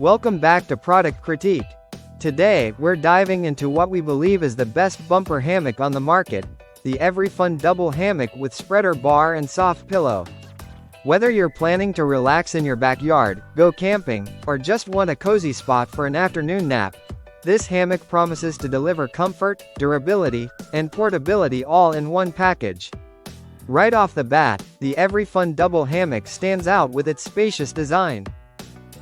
Welcome back to Product Critique. Today, we're diving into what we believe is the best bumper hammock on the market, the Everyfun double hammock with spreader bar and soft pillow. Whether you're planning to relax in your backyard, go camping, or just want a cozy spot for an afternoon nap, this hammock promises to deliver comfort, durability, and portability all in one package. Right off the bat, the Everyfun double hammock stands out with its spacious design.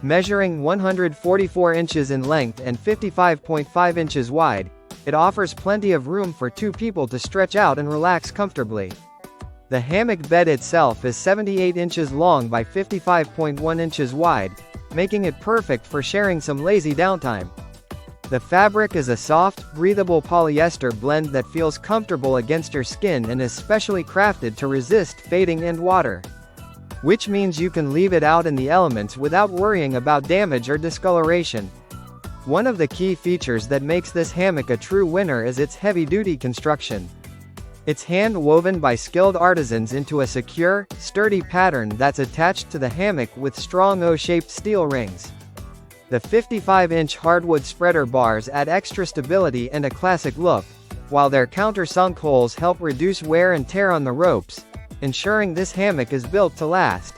Measuring 144 inches in length and 55.5 inches wide, it offers plenty of room for two people to stretch out and relax comfortably. The hammock bed itself is 78 inches long by 55.1 inches wide, making it perfect for sharing some lazy downtime. The fabric is a soft, breathable polyester blend that feels comfortable against your skin and is specially crafted to resist fading and water. Which means you can leave it out in the elements without worrying about damage or discoloration. One of the key features that makes this hammock a true winner is its heavy-duty construction. It's hand-woven by skilled artisans into a secure, sturdy pattern that's attached to the hammock with strong O-shaped steel rings. The 55-inch hardwood spreader bars add extra stability and a classic look, while their countersunk holes help reduce wear and tear on the ropes, ensuring this hammock is built to last.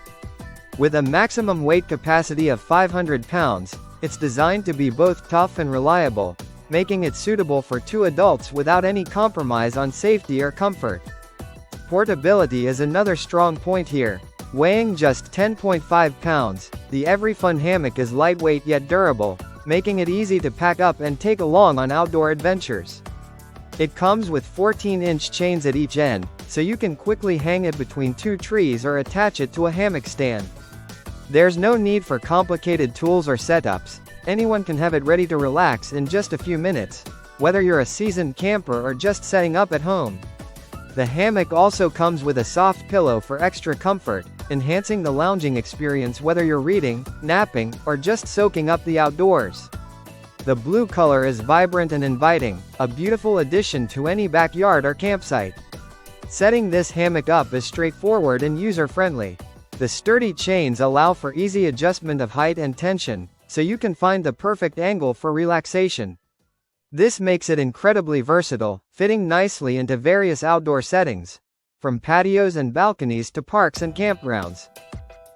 With a maximum weight capacity of 500 pounds, it's designed to be both tough and reliable, making it suitable for two adults without any compromise on safety or comfort. Portability is another strong point here. Weighing just 10.5 pounds, the Everyfun hammock is lightweight yet durable, making it easy to pack up and take along on outdoor adventures. It comes with 14-inch chains at each end, so you can quickly hang it between two trees or attach it to a hammock stand. There's no need for complicated tools or setups. Anyone can have it ready to relax in just a few minutes, whether you're a seasoned camper or just setting up at home. The hammock also comes with a soft pillow for extra comfort, enhancing the lounging experience whether you're reading, napping, or just soaking up the outdoors. The blue color is vibrant and inviting, a beautiful addition to any backyard or campsite. Setting this hammock up is straightforward and user-friendly. The sturdy chains allow for easy adjustment of height and tension, so you can find the perfect angle for relaxation. This makes it incredibly versatile, fitting nicely into various outdoor settings, from patios and balconies to parks and campgrounds.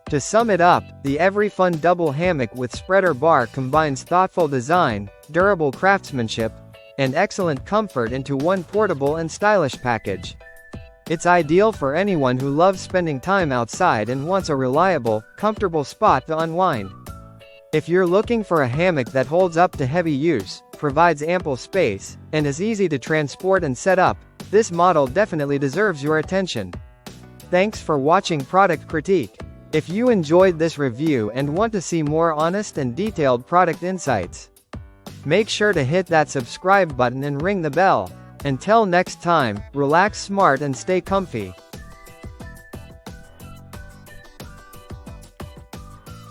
To sum it up, the Everyfun double hammock with spreader bar combines thoughtful design, durable craftsmanship, and excellent comfort into one portable and stylish package. It's ideal for anyone who loves spending time outside and wants a reliable, comfortable spot to unwind. If you're looking for a hammock that holds up to heavy use, provides ample space, and is easy to transport and set up, this model definitely deserves your attention. Thanks for watching Product Critique. If you enjoyed this review and want to see more honest and detailed product insights, make sure to hit that subscribe button and ring the bell. Until next time, relax smart and stay comfy.